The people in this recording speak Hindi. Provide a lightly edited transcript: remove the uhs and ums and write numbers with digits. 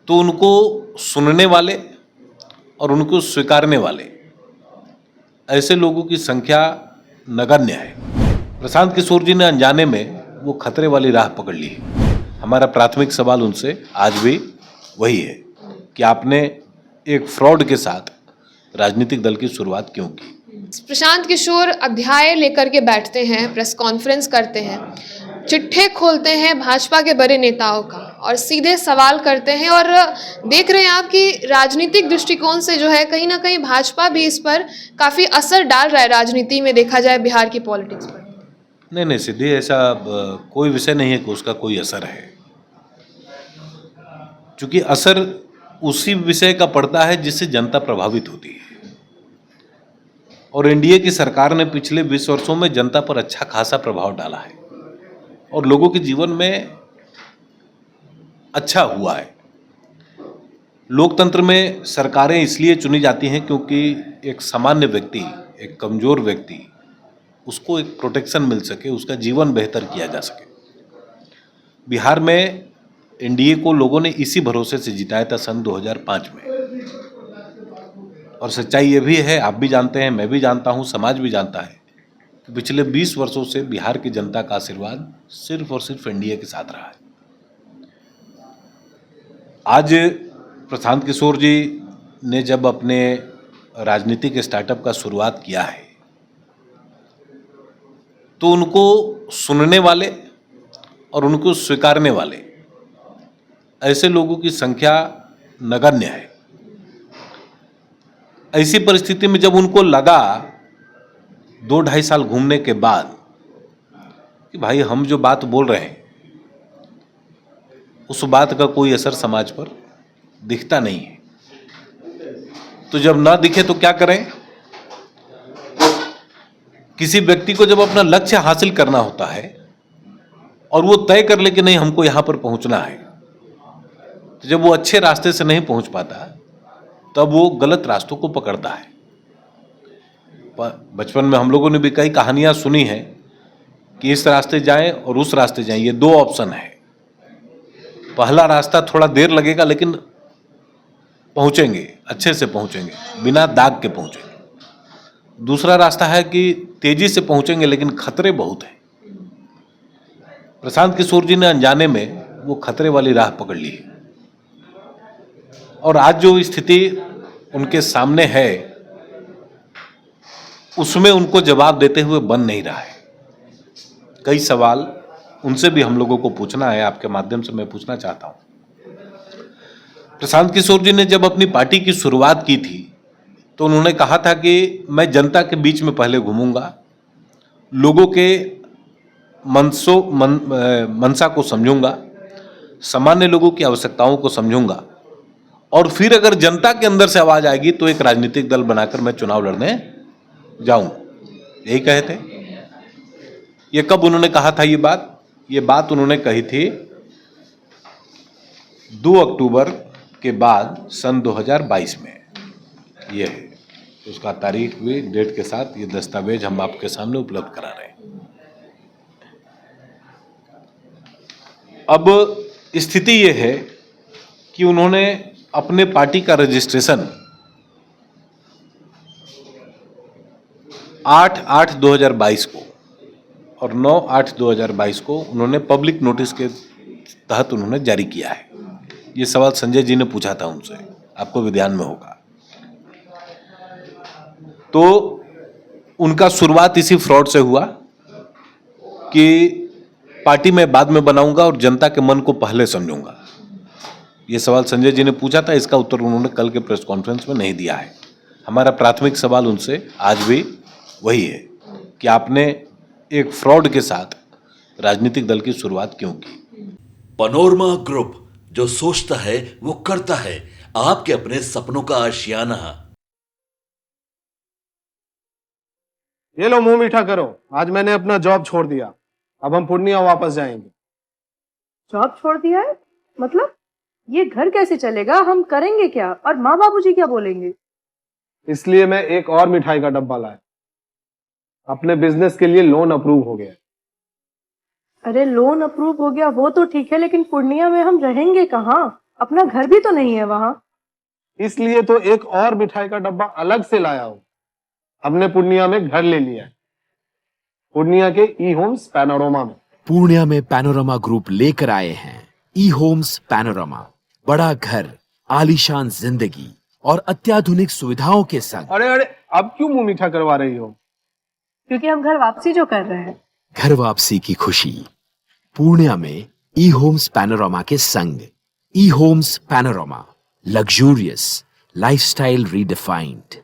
तो उनको सुनने वाले और उनको स्वीकारने वाले ऐसे लोगों की संख्या नगण्य है। प्रशांत किशोर जी ने अनजाने में वो खतरे वाली राह पकड़ ली है। हमारा प्राथमिक सवाल उनसे आज भी वही है कि आपने एक फ्रॉड के साथ राजनीतिक दल की शुरुआत क्यों की? प्रशांत किशोर अध्याय लेकर के बैठते हैं, प्रेस कॉन्फ्रेंस करते हैं, चिट्ठे खोलते हैं भाजपा के बड़े नेताओं का और सीधे सवाल करते हैं। और देख रहे हैं आप कि राजनीतिक दृष्टिकोण से जो है कहीं ना कहीं भाजपा भी इस पर काफ़ी असर डाल रहा है। राजनीति में देखा जाए बिहार की पॉलिटिक्स पर नहीं सिद्धि, ऐसा कोई विषय नहीं है कि उसका कोई असर है, क्योंकि असर उसी विषय का पड़ता है जिससे जनता प्रभावित होती है। और एनडीए की सरकार ने पिछले 20 वर्षों में जनता पर अच्छा खासा प्रभाव डाला है और लोगों के जीवन में अच्छा हुआ है। लोकतंत्र में सरकारें इसलिए चुनी जाती हैं क्योंकि एक सामान्य व्यक्ति, एक कमजोर व्यक्ति, उसको एक प्रोटेक्शन मिल सके, उसका जीवन बेहतर किया जा सके। बिहार में एनडीए को लोगों ने इसी भरोसे से जिताया था सन 2005 में। और सच्चाई ये भी है, आप भी जानते हैं, मैं भी जानता हूँ, समाज भी जानता है कि पिछले 20 वर्षों से बिहार की जनता का आशीर्वाद सिर्फ और सिर्फ एनडीए के साथ रहा है। आज प्रशांत किशोर जी ने जब अपने राजनीतिक स्टार्टअप का शुरुआत किया है तो उनको सुनने वाले और उनको स्वीकारने वाले ऐसे लोगों की संख्या नगण्य है। ऐसी परिस्थिति में जब उनको लगा 2-2.5 साल घूमने के बाद कि भाई हम जो बात बोल रहे हैं उस बात का कोई असर समाज पर दिखता नहीं है, तो जब ना दिखे तो क्या करें? किसी व्यक्ति को जब अपना लक्ष्य हासिल करना होता है और वो तय कर ले कि नहीं हमको यहां पर पहुंचना है, तो जब वो अच्छे रास्ते से नहीं पहुंच पाता तब वो गलत रास्तों को पकड़ता है। बचपन में हम लोगों ने भी कई कहानियां सुनी हैं कि इस रास्ते जाएं और उस रास्ते जाएं, ये 2 ऑप्शन है। पहला रास्ता थोड़ा देर लगेगा लेकिन पहुंचेंगे, अच्छे से पहुंचेंगे, बिना दाग के पहुंचेंगे। दूसरा रास्ता है कि तेजी से पहुंचेंगे लेकिन खतरे बहुत हैं। प्रशांत किशोर जी ने अनजाने में वो खतरे वाली राह पकड़ ली है और आज जो स्थिति उनके सामने है उसमें उनको जवाब देते हुए बन नहीं रहा है। कई सवाल उनसे भी हम लोगों को पूछना है, आपके माध्यम से मैं पूछना चाहता हूं। प्रशांत किशोर जी ने जब अपनी पार्टी की शुरुआत की थी तो उन्होंने कहा था कि मैं जनता के बीच में पहले घूमूंगा, लोगों के मनसा को समझूंगा, सामान्य लोगों की आवश्यकताओं को समझूंगा और फिर अगर जनता के अंदर से आवाज आएगी तो एक राजनीतिक दल बनाकर मैं चुनाव लड़ने जाऊं। यही कहे थे। ये कब उन्होंने कहा था ये बात उन्होंने कही थी 2 अक्टूबर के बाद सन 2022 में। ये है उसका तारीख भी डेट के साथ, ये दस्तावेज हम आपके सामने उपलब्ध करा रहे हैं। अब स्थिति ये है कि उन्होंने अपने पार्टी का रजिस्ट्रेशन 8/8/2022 को और 9/8/2022 को उन्होंने पब्लिक नोटिस के तहत उन्होंने जारी किया है। ये सवाल संजय जी ने पूछा था उनसे, आपको भी ध्यान में होगा। तो उनका शुरुआत इसी फ्रॉड से हुआ कि पार्टी में बाद में बनाऊंगा और जनता के मन को पहले समझूंगा। ये सवाल संजय जी ने पूछा था, इसका उत्तर उन्होंने कल के प्रेस कॉन्फ्रेंस में नहीं दिया है। हमारा प्राथमिक सवाल उनसे आज भी वही है कि आपने एक फ्रॉड के साथ राजनीतिक दल की शुरुआत क्यों की? पनोरमा ग्रुप, जो सोचता है वो करता है, आपके अपने सपनों का आशियाना। ये लो मुंह मीठा करो, आज मैंने अपना जॉब छोड़ दिया, अब हम पूर्णिया वापस जाएंगे। जॉब छोड़ दिया है? मतलब ये घर कैसे चलेगा? हम करेंगे क्या? और माँ बाबूजी क्या बोलेंगे? इसलिए मैं एक और मिठाई का डब्बा लाया। अपने बिजनेस के लिए लोन अप्रूव हो गया। अरे लोन अप्रूव हो गया वो तो ठीक है, लेकिन पूर्णिया में हम रहेंगे कहाँ? अपना घर भी तो नहीं है वहां। इसलिए तो एक और मिठाई का डब्बा अलग से लाया हूं। हमने पूर्णिया में घर ले लिया है, पूर्णिया के ई होम्स पैनोरमा में। पूर्णिया में पैनोरमा ग्रुप लेकर आए हैं ई होम्स पैनोरमा, बड़ा घर, आलीशान जिंदगी और अत्याधुनिक सुविधाओं के संग। अरे अरे, अब क्यों मुंह मीठा करवा रही हो? क्योंकि हम घर वापसी जो कर रहे हैं। घर वापसी की खुशी पूर्णिया में ई होम्स पैनोरमा के संग। E Homes Panorama, luxurious lifestyle redefined.